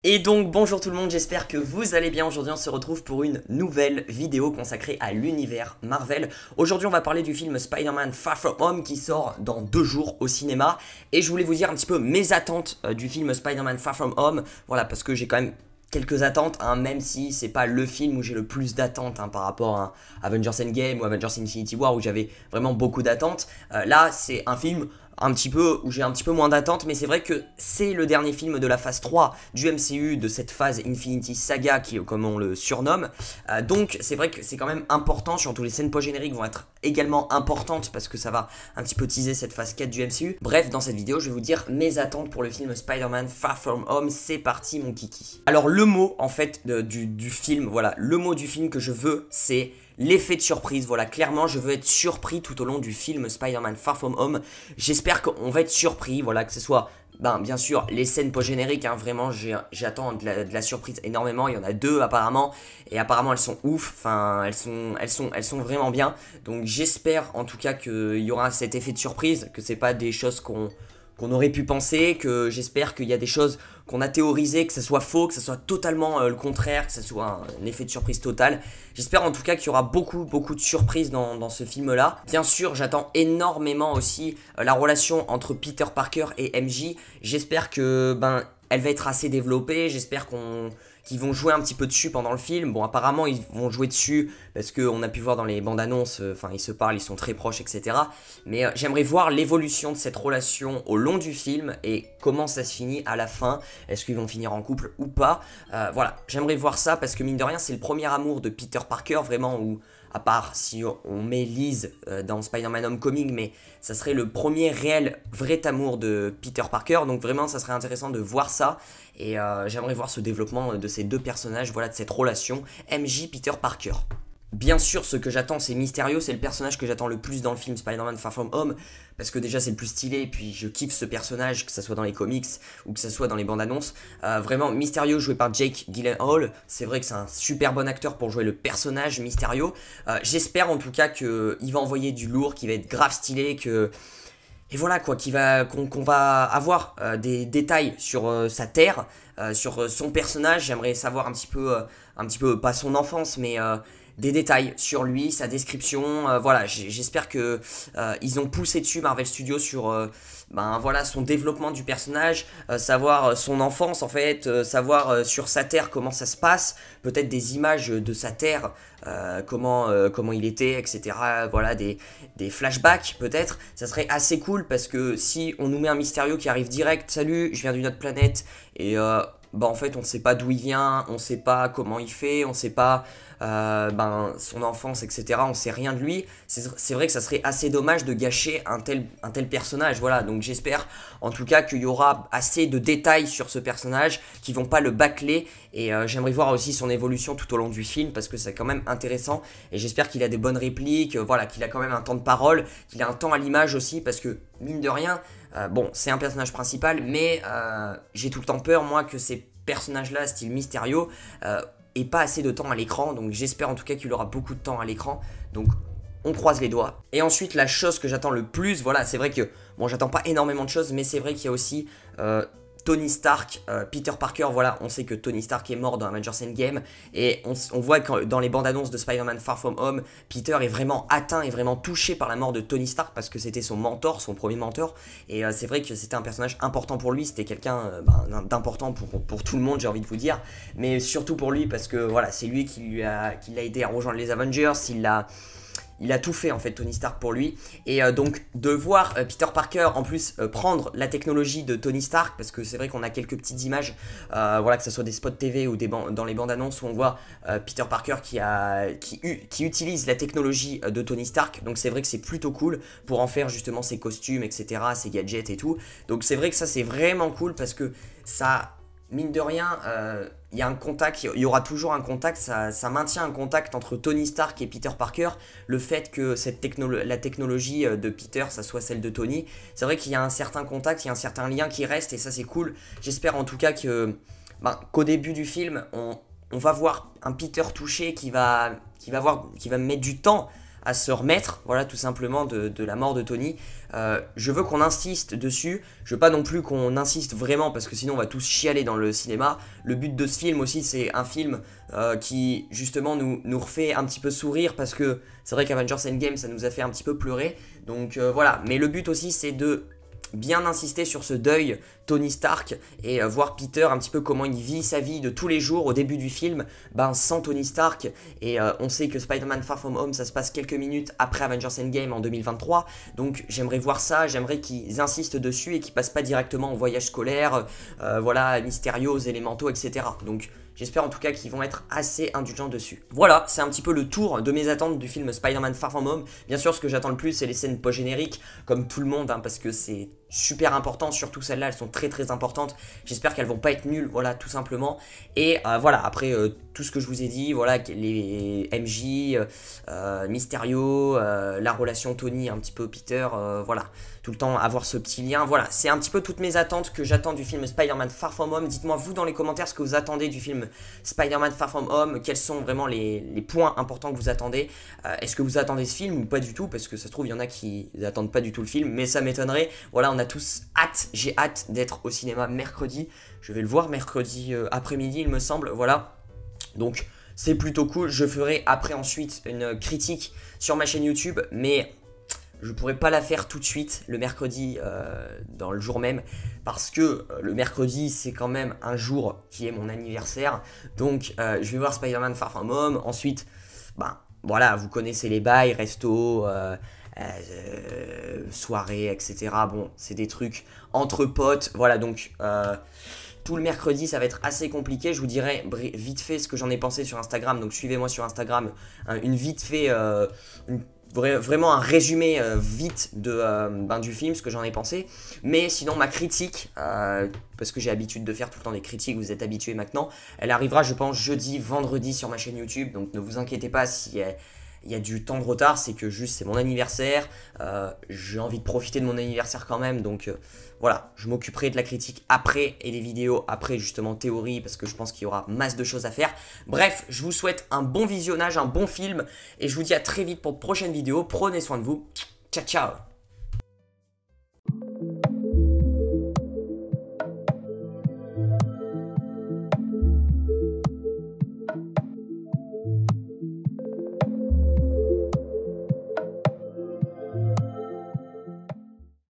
Et donc bonjour tout le monde, j'espère que vous allez bien. Aujourd'hui on se retrouve pour une nouvelle vidéo consacrée à l'univers Marvel. Aujourd'hui on va parler du film Spider-Man Far From Home qui sort dans 2 jours au cinéma. Et je voulais vous dire un petit peu mes attentes du film Spider-Man Far From Home. Voilà, parce que j'ai quand même quelques attentes, même si c'est pas le film où j'ai le plus d'attentes par rapport à Avengers Endgame ou Avengers Infinity War où j'avais vraiment beaucoup d'attentes. Là c'est un film un petit peu où j'ai un petit peu moins d'attentes, mais c'est vrai que c'est le dernier film de la phase 3 du MCU, de cette phase Infinity Saga comme on le surnomme. Donc c'est vrai que c'est quand même important, surtout les scènes post-génériques vont être également importantes parce que ça va un petit peu teaser cette phase 4 du MCU. Bref, dans cette vidéo je vais vous dire mes attentes pour le film Spider-Man Far From Home. C'est parti mon kiki. Alors le mot en fait du film, voilà, le mot du film que je veux c'est l'effet de surprise. Voilà, clairement je veux être surpris tout au long du film Spider-Man Far From Home. J'espère qu'on va être surpris, voilà, que ce soit bien sûr les scènes post-génériques, vraiment j'attends de la surprise énormément. Il y en a 2 apparemment, et apparemment elles sont ouf, enfin elles sont vraiment bien. Donc j'espère en tout cas qu'il y aura cet effet de surprise, que c'est pas des choses qu'on aurait pu penser, que j'espère qu'il y a des choses qu'on a théorisées, que ça soit faux, que ça soit totalement le contraire, que ça soit un effet de surprise total. J'espère en tout cas qu'il y aura beaucoup de surprises dans ce film là. Bien sûr j'attends énormément aussi la relation entre Peter Parker et MJ. J'espère que elle va être assez développée, j'espère qu'ils vont jouer un petit peu dessus pendant le film. Bon, apparemment, ils vont jouer dessus parce qu'on a pu voir dans les bandes annonces, ils se parlent, ils sont très proches, etc. Mais j'aimerais voir l'évolution de cette relation au long du film et comment ça se finit à la fin. Est-ce qu'ils vont finir en couple ou pas? Voilà, j'aimerais voir ça parce que mine de rien, c'est le premier amour de Peter Parker, vraiment, où à part si on met Liz dans Spider-Man Homecoming, mais ça serait le premier réel, vrai amour de Peter Parker, donc vraiment ça serait intéressant de voir ça, et j'aimerais voir ce développement de ces 2 personnages, voilà, de cette relation MJ-Peter Parker. Bien sûr, ce que j'attends, c'est Mysterio, c'est le personnage que j'attends le plus dans le film Spider-Man Far From Home, parce que déjà c'est le plus stylé, et puis je kiffe ce personnage, que ça soit dans les comics ou que ça soit dans les bandes annonces. Vraiment, Mysterio joué par Jake Gyllenhaal, c'est vrai que c'est un super bon acteur pour jouer le personnage Mysterio. J'espère en tout cas qu'il va envoyer du lourd, qu'il va être grave stylé, que... Et voilà quoi, qu'on va avoir des détails sur sa terre, sur son personnage. J'aimerais savoir un petit peu, pas son enfance, mais des détails sur lui, sa description. Voilà, j'espère que ils ont poussé dessus Marvel Studios sur voilà, son développement du personnage, savoir son enfance en fait, savoir sur sa terre comment ça se passe, peut-être des images de sa terre, comment il était, etc. Voilà, des flashbacks peut-être, ça serait assez cool parce que si on nous met un Mysterio qui arrive direct, salut, je viens d'une autre planète, et en fait on sait pas d'où il vient, on sait pas comment il fait, on sait pas son enfance, etc. On sait rien de lui. C'est vrai que ça serait assez dommage de gâcher un tel personnage. Voilà, donc j'espère en tout cas qu'il y aura assez de détails sur ce personnage qui vont pas le bâcler, et j'aimerais voir aussi son évolution tout au long du film parce que c'est quand même intéressant, et j'espère qu'il a des bonnes répliques, voilà, qu'il a quand même un temps de parole, qu'il a un temps à l'image aussi, parce que mine de rien, bon, c'est un personnage principal, mais j'ai tout le temps peur moi que ces personnages-là, style Mysterio, et pas assez de temps à l'écran, donc j'espère en tout cas qu'il aura beaucoup de temps à l'écran, donc on croise les doigts. Et ensuite la chose que j'attends le plus, voilà, c'est vrai que, bon, j'attends pas énormément de choses, mais c'est vrai qu'il y a aussi Tony Stark, Peter Parker. Voilà, on sait que Tony Stark est mort dans Avengers Endgame, et on voit que dans les bandes annonces de Spider-Man Far From Home, Peter est vraiment atteint et vraiment touché par la mort de Tony Stark parce que c'était son mentor, son premier mentor, et c'est vrai que c'était un personnage important pour lui, c'était quelqu'un d'important pour tout le monde, j'ai envie de vous dire, mais surtout pour lui parce que voilà, c'est lui qui l'a aidé à rejoindre les Avengers, il a tout fait en fait, Tony Stark, pour lui. Et donc de voir Peter Parker en plus prendre la technologie de Tony Stark, parce que c'est vrai qu'on a quelques petites images, voilà, que ce soit des spots TV ou dans les bandes annonces où on voit Peter Parker qui utilise la technologie de Tony Stark. Donc c'est vrai que c'est plutôt cool pour en faire justement ses costumes, etc., ses gadgets et tout. Donc c'est vrai que ça c'est vraiment cool parce que ça... Mine de rien, il y a un contact, il y aura toujours un contact, ça maintient un contact entre Tony Stark et Peter Parker. Le fait que la technologie de Peter, ça soit celle de Tony, c'est vrai qu'il y a un certain contact, il y a un certain lien qui reste, et ça c'est cool. J'espère en tout cas qu'au début du film, on va voir un Peter touché qui va mettre du temps à se remettre, voilà, tout simplement de la mort de Tony. Je veux qu'on insiste dessus, je veux pas non plus qu'on insiste vraiment parce que sinon on va tous chialer dans le cinéma. Le but de ce film aussi, c'est un film qui justement nous refait un petit peu sourire parce que c'est vrai qu'Avengers Endgame ça nous a fait un petit peu pleurer. Donc voilà, mais le but aussi c'est de bien insister sur ce deuil Tony Stark et voir Peter un petit peu comment il vit sa vie de tous les jours au début du film, sans Tony Stark. Et on sait que Spider-Man Far From Home ça se passe quelques minutes après Avengers Endgame en 2023, donc j'aimerais voir ça, j'aimerais qu'ils insistent dessus et qu'ils passent pas directement au voyage scolaire, voilà, Mysterio, Élémentaux, etc. Donc j'espère en tout cas qu'ils vont être assez indulgents dessus. Voilà, c'est un petit peu le tour de mes attentes du film Spider-Man Far From Home. Bien sûr, ce que j'attends le plus, c'est les scènes post-génériques, comme tout le monde, parce que c'est super important, surtout celles-là, elles sont très très importantes. J'espère qu'elles vont pas être nulles, voilà, tout simplement. Et voilà, après tout ce que je vous ai dit, voilà, les MJ, Mysterio, la relation Tony, un petit peu Peter, voilà, tout le temps avoir ce petit lien. Voilà, c'est un petit peu toutes mes attentes que j'attends du film Spider-Man Far From Home. Dites-moi vous dans les commentaires ce que vous attendez du film Spider-Man Far From Home, quels sont vraiment les points importants que vous attendez. Est-ce que vous attendez ce film ou pas du tout, parce que ça se trouve il y en a qui n'attendent pas du tout le film, mais ça m'étonnerait. Voilà, on a tous hâte, j'ai hâte d'être au cinéma mercredi. Je vais le voir mercredi après-midi il me semble, voilà. Donc c'est plutôt cool, je ferai après ensuite une critique sur ma chaîne YouTube, mais je pourrais pas la faire tout de suite le mercredi dans le jour même, parce que le mercredi c'est quand même un jour qui est mon anniversaire. Donc je vais voir Spider-Man Far From Home, ensuite voilà, vous connaissez les bails, resto, soirée, etc. Bon, c'est des trucs entre potes, voilà. Donc tout le mercredi ça va être assez compliqué. Je vous dirai vite fait ce que j'en ai pensé sur Instagram, donc suivez-moi sur Instagram, une vite fait, vraiment un résumé vite du film, ce que j'en ai pensé. Mais sinon ma critique, parce que j'ai l'habitude de faire tout le temps des critiques, vous êtes habitués maintenant, elle arrivera je pense jeudi, vendredi sur ma chaîne YouTube. Donc ne vous inquiétez pas si il y a du temps de retard, c'est que juste c'est mon anniversaire, j'ai envie de profiter de mon anniversaire quand même, donc voilà, je m'occuperai de la critique après et des vidéos après justement théorie, parce que je pense qu'il y aura masse de choses à faire. Bref, je vous souhaite un bon visionnage, un bon film, et je vous dis à très vite pour de prochaines vidéos, prenez soin de vous, ciao ciao.